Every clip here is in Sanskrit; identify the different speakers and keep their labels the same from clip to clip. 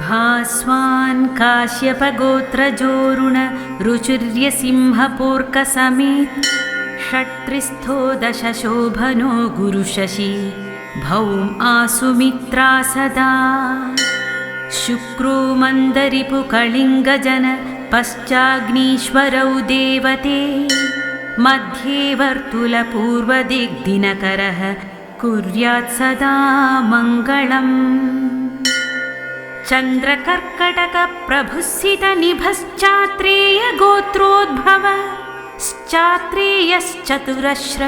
Speaker 1: भास्वान् काश्यपगोत्रजोरुण रुचिर्यसिंहपूर्कसमेत षट्त्रिस्थो दशशोभनो गुरुशशी भौम आसुमित्रा सदा शुक्रो मन्दरिपुकलिङ्गजन पश्चाग्नीश्वरौ देवते मध्ये वर्तुलपूर्वदिग्दिनकरः कुर्यात् सदा मङ्गलम् चन्द्रकर्कटकप्रभुसितनिभश्चात्रेयगोत्रोद्भव श्चात्रेयश्चतुरश्र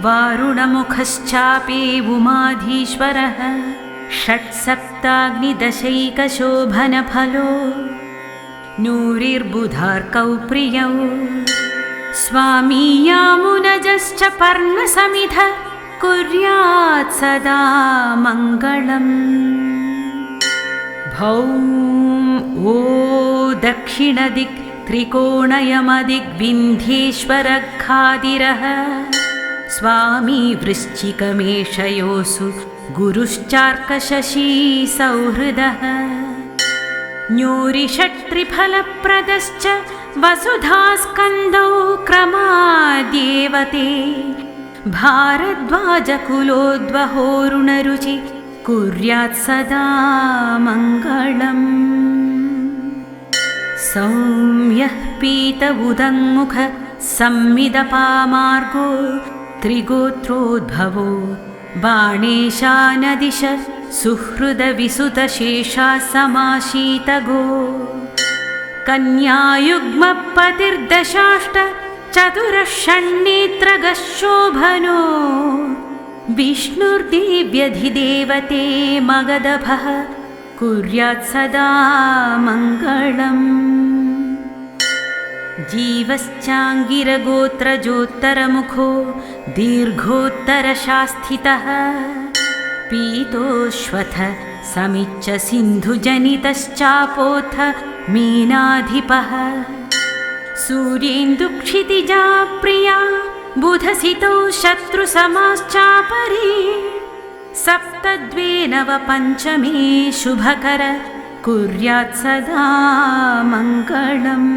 Speaker 1: वारुणमुखश्चापि उमाधीश्वरः षट्सप्ताग्निदशैकशोभनफलो नूरिर्बुधार्कौ प्रियौ स्वामी यामुनजश्च पर्णसमिध कुर्यात् सदा मङ्गलम् भौम ओ दक्षिणदिक् त्रिकोणयमदिग्विन्ध्येश्वरघादिरः स्वामी वृश्चिकमेषयोऽसु गुरुश्चार्कशशी सौहृदः न्यूरिषट्त्रिफलप्रदश्च वसुधास्कन्दौ क्रमाद्येवते भारद्वाजकुलोद्वहोरुणरुचि कुर्यात् सदा मङ्गलम् सौम्यः पीत उदङ्मुख संमिदपामार्गो त्रिगोत्रोद्भवो बाणेशानदिश सुहृदविसुतशेषा समाशीतगो कन्यायुग्मपतिर्दशाष्ट चतुरः षण्णेत्रगः शोभनो विष्णुर्देव्यधिदेवते मगधभः कुर्यात् सदा मङ्गलम् जीवश्चाङ्गिरगोत्रजोत्तरमुखो दीर्घोत्तरशास्थितः पीतोश्वथ समिच्च सिन्धुजनितश्चापोऽथ मीनाधिपः सूर्येन्दुक्षितिजा प्रिया बुधसितौ शत्रुसमाश्चापरे सप्तद्वे नवपञ्चमे शुभकर कुर्यात् सदा मङ्गलम्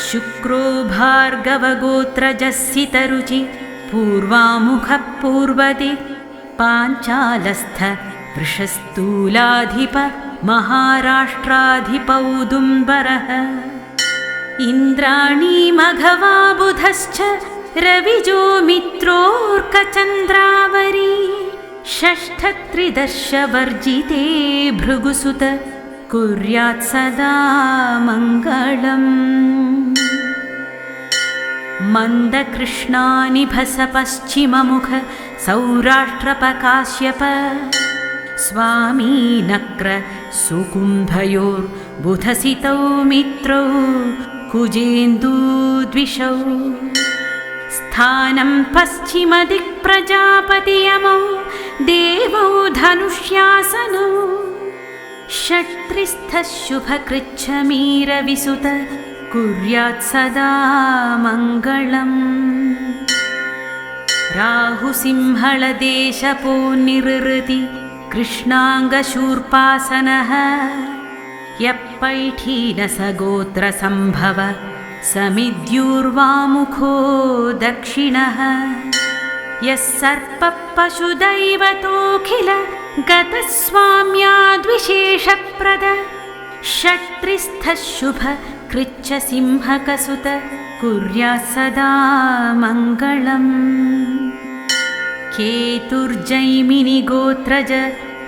Speaker 1: शुक्रो भार्गवगोत्रजस्सितरुचि पूर्वामुखः पूर्वदिक् पाञ्चालस्थ वृषस्थूलाधिप महाराष्ट्राधिपौदुम्बरः इन्द्राणी मघवा बुधश्च रविजो मित्रोऽर्कचन्द्रावरी षष्ठत्रिदर्शवर्जिते भृगुसुत कुर्यात् सदा मङ्गलम् मन्दकृष्णानिभस पश्चिममुख सौराष्ट्रपकाश्यप स्वामी नक्र सुकुम्भयोर्बुधसितौ मित्रौ कुजेन्दुद्विषौ स्थानं पश्चिमदिक्प्रजापतियमौ देवौ धनुष्यासनौ षट्त्रिस्थः शुभकृच्छमीरविसुत कुर्यात् सदा मङ्गलम् राहुसिंहलदेशपो निरृति कृष्णाङ्गशूर्पासनः यप्पैठीनसगोत्रसम्भव समिद्युर्वामुखो दक्षिणः यः सर्पः पशुदैवतोऽखिल गतस्वाम्याद्विशेषप्रद षट्त्रिस्थः शुभ कृच्छसिंहकसुत कुर्यात् सदा मङ्गलम् केतुर्जैमिनिगोत्रज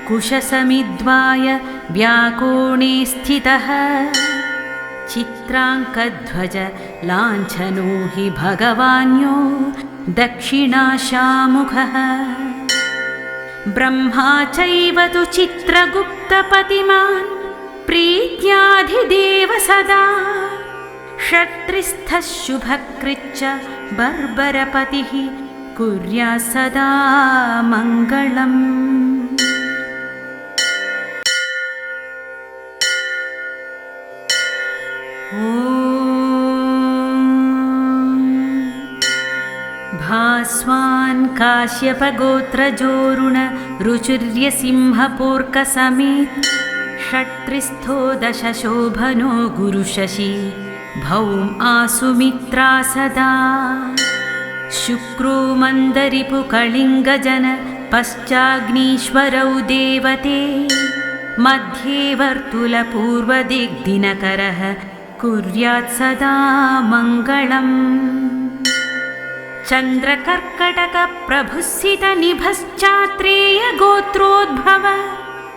Speaker 1: कुशसमिद्वाय व्याकोणे स्थितः चित्राङ्कध्वज लाञ्छनो हि भगवान्यो दक्षिणाशामुखः ब्रह्मा चैव तु चित्रगुप्तपतिमान् प्रीत्याधिदेव सदा षट्त्रिस्थः शुभकृच्च बर्बरपतिः कुर्यात् सदा मङ्गलम् भास्वान् काश्यपगोत्रजोरुण रुचिर्यसिंहपूर्कसमेत षट्त्रिस्थो दशशोभनो गुरुशशी भौम आसुमित्रा सदा शुक्रो मन्दरिपुकलिङ्गजन पश्चाग्नीश्वरौ देवते मध्ये वर्तुलपूर्वदिग्दिनकरः कुर्यात् सदा मङ्गलम् चन्द्रकर्कटकप्रभुसितनिभश्चात्रेयगोत्रोद्भव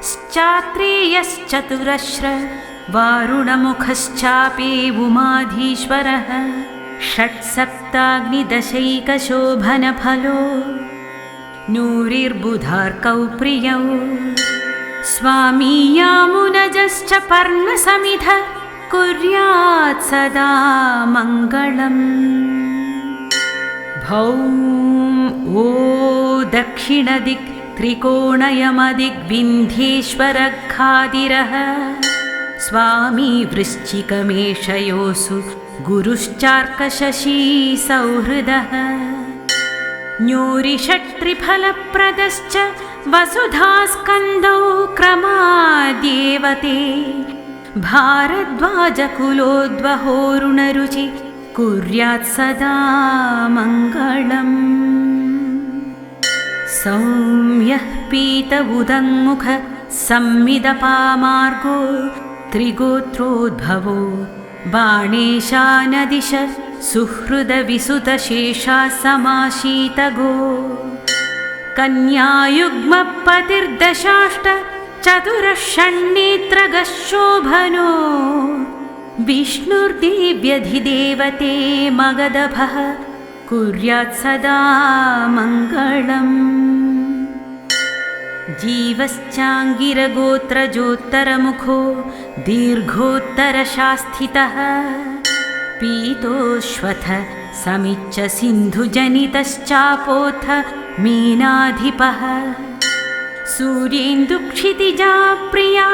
Speaker 1: श्चात्रेयश्चतुरश्र वारुणमुखश्चापेवुमाधीश्वरः षट्सप्ताग्निदशैकशोभनफलो नूरिर्बुधार्कौ प्रियौ स्वामी यामुनजश्च पर्णसमिध कुर्यात् सदा मङ्गलम् भौम ओ दक्षिणदिक् त्रिकोणयमदिग्विन्ध्येश्वरघादिरः स्वामी वृश्चिकमेषयोऽसु गुरुश्चार्कशशी सौहृदः न्यूरिषट्त्रिफलप्रदश्च वसुधास्कन्दौ क्रमाद्येवते भारद्वाजकुलोद्वहोरुणरुचि कुर्यात् सदा मङ्गलम् सौम्यः पीत उदङ्मुख संमिदपामार्गो त्रिगोत्रोद्भवो बाणेशानदिश सुहृदविसुतशेषा समाशीतगो कन्यायुग्मपतिर्दशाष्ट चतुरः षण्णेत्रगः शोभनो विष्णुर्देव्यधिदेवते मगधभः कुर्यात् सदा मङ्गलम् जीवश्चाङ्गिरगोत्रजोत्तरमुखो दीर्घोत्तरशास्थितः पीतोश्वथ समिच्च सिन्धुजनितश्चापोऽथ मीनाधिपः सूर्येन्दुक्षितिजा प्रिया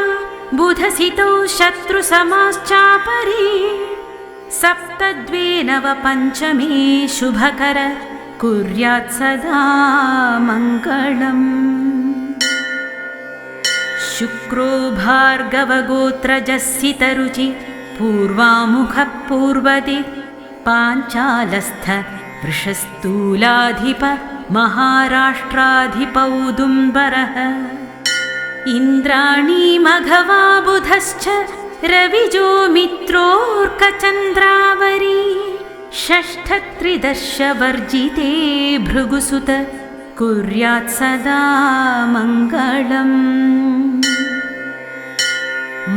Speaker 1: बुधसितौ शत्रुसमाश्चापरे सप्तद्वे नवपञ्चमे शुभकर कुर्यात् सदा मङ्गलम् शुक्रो भार्गवगोत्रजस्सितरुचि पूर्वामुखः पूर्वदि पाञ्चालस्थ वृषस्थूलाधिप महाराष्ट्राधिपौदुम्बरः इन्द्राणी मघवा बुधश्च रविजो मित्रोऽर्कचन्द्रावरी षष्ठत्रिदर्शवर्जिते भृगुसुत कुर्यात् सदा मङ्गलम्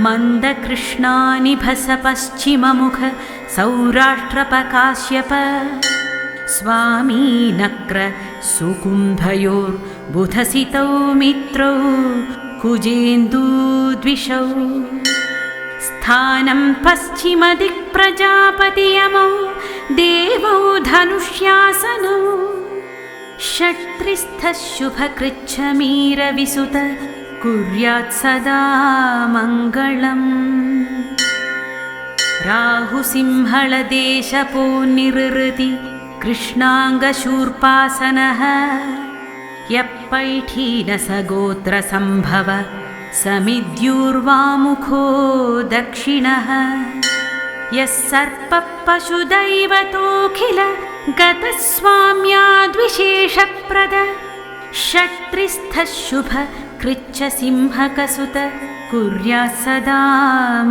Speaker 1: मन्दकृष्णानिभस पश्चिममुख सौराष्ट्रपकाश्यप स्वामी नक्र सुकुम्भयोर्बुधसितौ मित्रौ कुजेन्दूद्विषौ स्थानं पश्चिमदिक्प्रजापतियमौ देवौ धनुष्यासनौ षट्त्रिस्थः शुभकृच्छमीरविसुत कुर्यात् सदा मङ्गलम् राहुसिंहलदेशपो निरृति कृष्णाङ्गशूर्पासनः यप्पैठीनसगोत्रसम्भव समिद्युर्वामुखो दक्षिणः यः सर्पः पशुदैवतोऽखिल गतस्वाम्याद्विशेषप्रद षट्त्रिस्थः शुभ कृच्छसिंहकसुत कुर्यात् सदा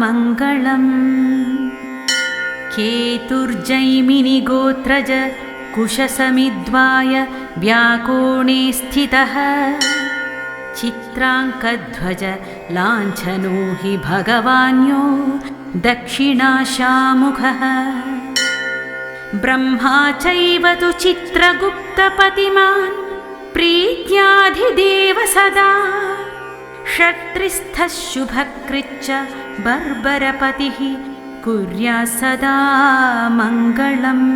Speaker 1: मङ्गलम् केतुर्जैमिनिगोत्रज कुशसमिद्वाय व्याकोणे स्थितः चित्राङ्कध्वज लाञ्छनो हि भगवान्यो दक्षिणाशामुखः ब्रह्मा चैव तु चित्रगुप्तपतिमान् प्रीत्याधिदेव सदा षट्त्रिस्थः शुभकृच्च बर्बरपतिः कुर्यात् सदा मङ्गलम्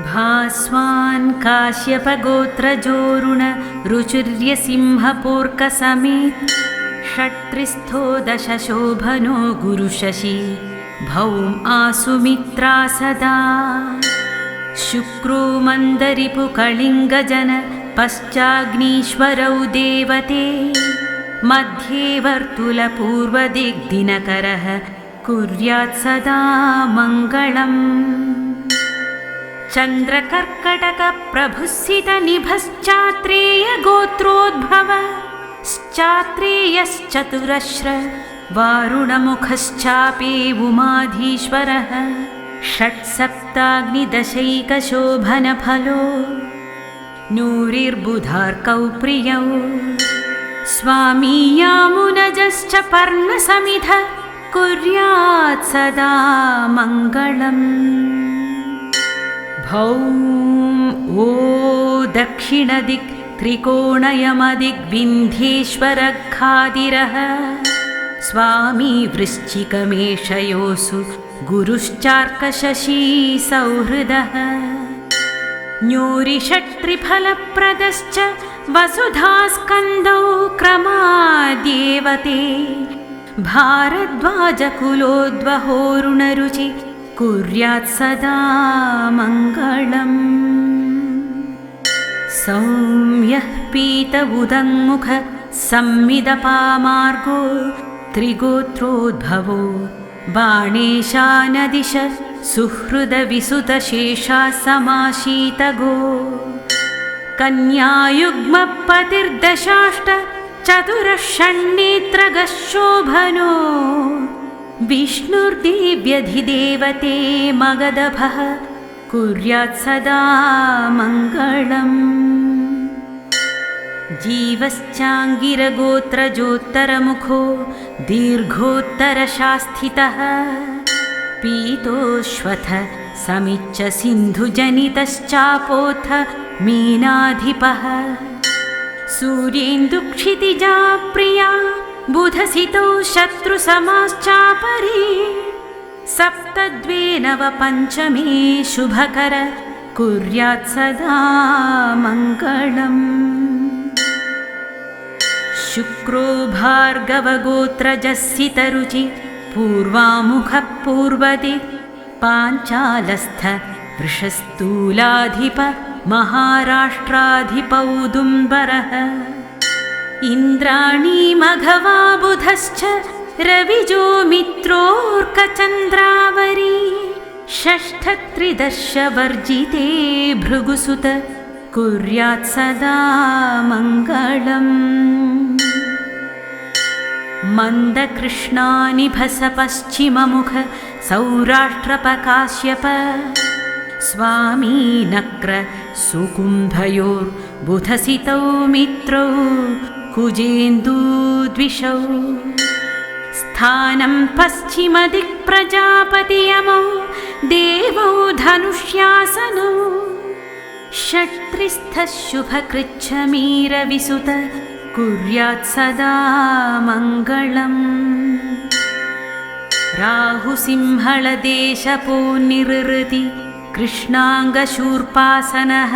Speaker 1: भास्वान् काश्यपगोत्रजोरुण रुचिर्यसिंहपूर्कसमेत षट्त्रिस्थो दशशोभनो गुरुशशी भौम आसुमित्रा सदा शुक्रो मन्दरिपु कलिङ्गजन पश्चाग्नीश्वरौ देवते मध्ये वर्तुलपूर्वदिग्दिनकरः कुर्यात् सदा मङ्गलम् चन्द्रकर्कटकप्रभुसितनिभश्चात्रेयगोत्रोद्भव श्चात्रेयश्चतुरश्र वारुणमुखश्चापि उमाधीश्वरः षट्सप्ताग्निदशैकशोभनफलो नूरिर्बुधार्कौ प्रियौ स्वामी यामुनजश्च पर्णसमिध कुर्यात् सदा मङ्गलम् भौम ओ दक्षिणदिक् त्रिकोणयमदिग्विन्ध्येश्वरघादिरः स्वामी वृश्चिकमेषयोऽसु गुरुश्चार्कशशी सौहृदः न्यूरिषट्त्रिफलप्रदश्च वसुधास्कन्दौ क्रमाद्येवते भारद्वाजकुलोद्वहोरुणरुचि कुर्यात् सदा मङ्गलम् सौम्यः पीत उदङ्मुख संमिदपामार्गो त्रिगोत्रोद्भवो बाणेशानदिश सुहृदविसुतशेषा समाशीतगो कन्यायुग्मपतिर्दशाष्ट चतुरः षण्णेत्रगः शोभनो विष्णुर्देव्यधिदेवते मगधभः कुर्यात् सदा मङ्गलम् जीवश्चाङ्गिरगोत्रजोत्तरमुखो दीर्घोत्तरशास्थितः पीतोश्वथ समिच्च सिन्धुजनितश्चापोऽथ मीनाधिपः सूर्येन्दुक्षितिजा प्रिया बुधसितौ शत्रुसमाश्चापरे सप्तद्वे नव पञ्चमे शुभकर कुर्यात् सदा मङ्गलम् शुक्रो भार्गवगोत्रजस्सितरुचि पूर्वामुखः पूर्वदिक् पाञ्चालस्थ वृषस्थूलाधिप महाराष्ट्राधिपौदुम्बरः इन्द्राणी मघवा बुधश्च रविजो मित्रोऽर्कचन्द्रावरी षष्ठत्रिदर्शवर्जिते भृगुसुत कुर्यात् सदा मङ्गलम् मन्दकृष्णानिभस पश्चिममुख सौराष्ट्रपकाश्यप स्वामी नक्र सुकुम्भयोर्बुधसितौ मित्रौ कुजेन्दूद्विषौ स्थानं पश्चिमदिक्प्रजापतियमौ देवौ धनुष्यासनौ षट्त्रिस्थः शुभकृच्छमीरविसुत कुर्यात् सदा मङ्गलम् राहुसिंहलदेशपो निरृति कृष्णाङ्गशूर्पासनः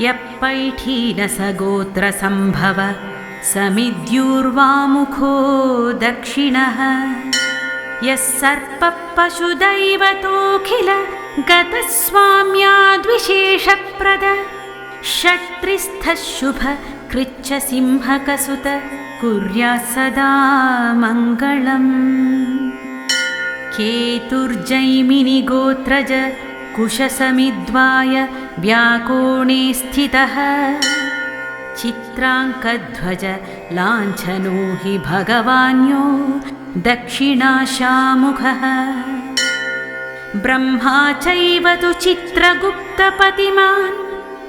Speaker 1: यप्पैठीनसगोत्रसम्भव समिद्युर्वामुखो दक्षिणः यः सर्पः पशुदैवतोऽखिल गतस्वाम्याद्विशेषप्रद षट्त्रिस्थः शुभ कृच्छसिंहकसुत कुर्यात् सदा मङ्गलम् केतुर्जैमिनिगोत्रज कुशसमिद्वाय व्याकोणे स्थितः चित्राङ्कध्वज लाञ्छनो हि भगवान्यो दक्षिणाशामुखः ब्रह्मा चैव तु चित्रगुप्तपतिमान्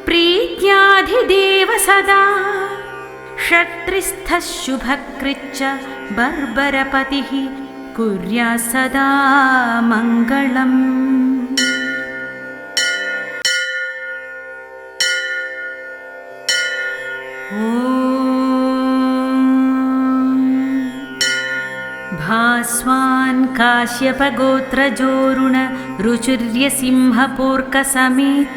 Speaker 1: प्रीत्याधिदेव सदा षट्त्रिस्थः शुभकृच्च बर्बरपतिः कुर्यात् सदा मङ्गलम् भास्वान् काश्यपगोत्रजोरुण रुचिर्यसिंहपूर्कसमेत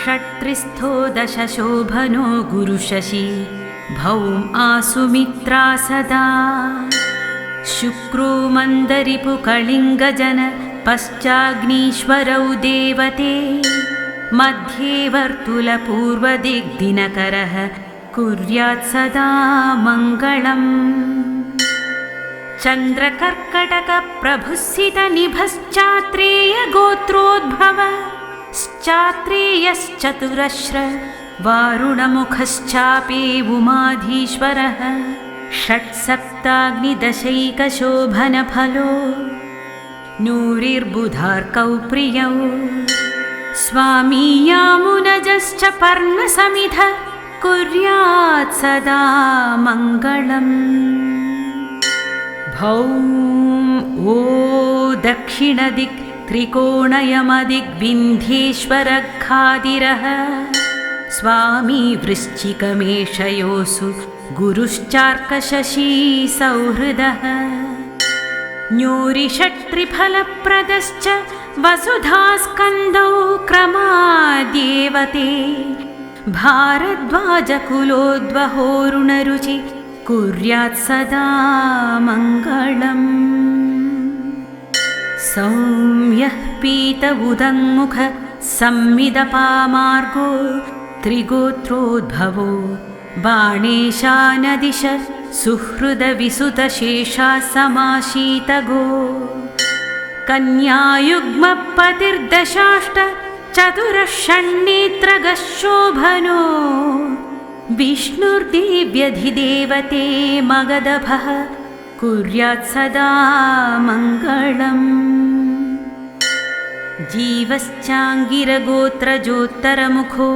Speaker 1: षट्त्रिस्थो दशशोभनो गुरुशशी भौम आसुमित्रा सदा शुक्रो मन्दरिपु कलिङ्गजन पश्चाग्नीश्वरौ देवते मध्ये वर्तुलपूर्वदिग्दिनकरः कुर्यात् सदा मङ्गलम् चन्द्रकर्कटकप्रभुस्सितनिभश्चात्रेयगोत्रोद्भवश्चात्रेयश्चतुरश्र वारुणमुखश्चापि उमाधीश्वरः षट्सप्ताग्निदशैकशोभनफलो नूरिर्बुधार्कौ प्रियौ स्वामी यामुनजश्च पर्णसमिध कुर्यात् सदा मङ्गलम् भौम ओ दक्षिणदिक् त्रिकोणयमदिग्विन्ध्येश्वरखादिरः स्वामी वृश्चिकमेषयोऽसु गुरुश्चार्कशशी सौहृदः न्यूरिषट्त्रिफलप्रदश्च वसुधास्कन्दौ क्रमाद्येवते भारद्वाजकुलोद्वहोरुणरुचि कुर्यात् सदा मङ्गलम् सौम्यः पीत उदङ्मुख संमिदपामार्गो त्रिगोत्रोद्भवो बाणेशानदिश सुहृदविसुतशेषा समाशीतगो कन्यायुग्मपतिर्दशाष्ट चतुरः षण्नेत्रगः शोभनो विष्णुर्देव्यधिदेवते मगधभः कुर्यात् सदा मङ्गलम् जीवश्चाङ्गिरगोत्रजोत्तरमुखो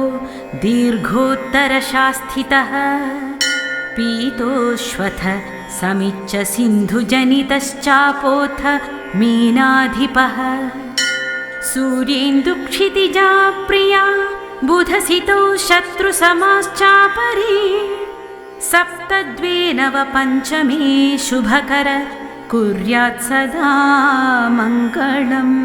Speaker 1: दीर्घोत्तरशास्थितः पीतोश्वथ समिच्च सिन्धुजनितश्चापोऽथ मीनाधिपः सूर्येन्दुक्षितिजा प्रिया बुधसितौ शत्रुसमाश्चापरे सप्तद्वे नव पञ्चमे शुभकर कुर्यात् सदा मङ्गलम्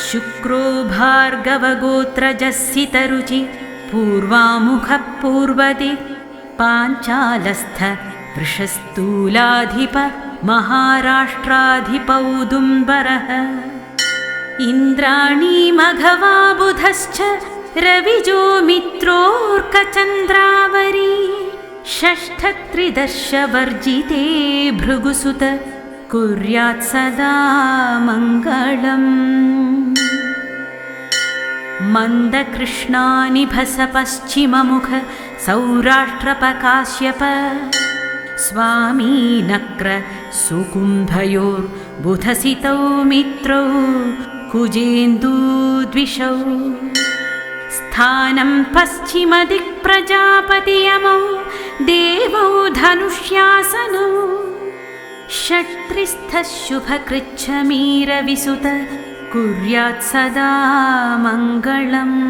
Speaker 1: शुक्रो भार्गवगोत्रजस्सितरुचि पूर्वामुखः पूर्वदिक् पाञ्चालस्थ वृषस्थूलाधिप महाराष्ट्राधिपौदुम्बरः इन्द्राणी मघवा बुधश्च रविजो मित्रोऽर्कचन्द्रावरी षष्ठत्रिदर्शवर्जिते भृगुसुत कुर्यात् सदा मङ्गलम् मन्दकृष्णानिभस पश्चिममुख सौराष्ट्रपकाश्यप स्वामी नक्र सुकुम्भयोर्बुधसितौ मित्रौ कुजेन्दूद्विषौ स्थानं पश्चिमदिक्प्रजापतियमौ देवौ धनुष्यासनौ षट्त्रिस्थः शुभकृच्छमीरविसुत कुर्यात् सदा मङ्गलम्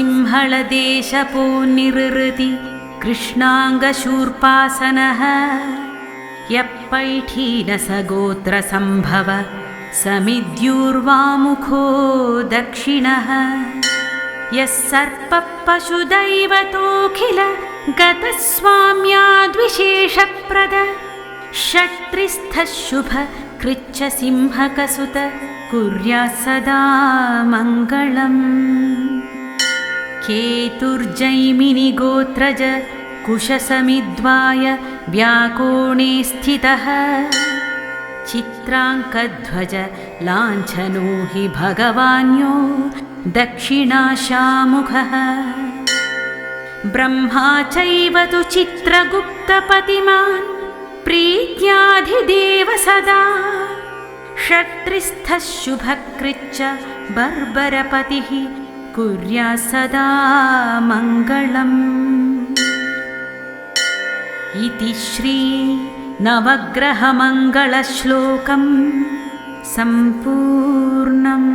Speaker 1: राहुसिंहलदेशपो निरृति कृष्णाङ्गशूर्पासनः यप्पैठीनसगोत्रसम्भव समिद्युर्वामुखो दक्षिणः यः सर्पः पशुदैवतोऽखिल गतस्वाम्याद्विशेषप्रद षट्त्रिस्थः शुभ कृच्छसिंहकसुत कुर्यात् सदा मङ्गलम् केतुर्जैमिनिगोत्रज कुशसमिद्वाय व्याकोणे स्थितः चित्राङ्कध्वज लाञ्छनो हि भगवान्यो दक्षिणाशामुखः ब्रह्मा चैव तु चित्रगुप्तपतिमान् प्रीत्याधिदेव सदा षट्त्रिस्थः शुभकृच्च बर्बरपतिः कुर्यात् सदा मङ्गलम् इति श्री नवग्रहमङ्गलश्लोकं सम्पूर्णम्।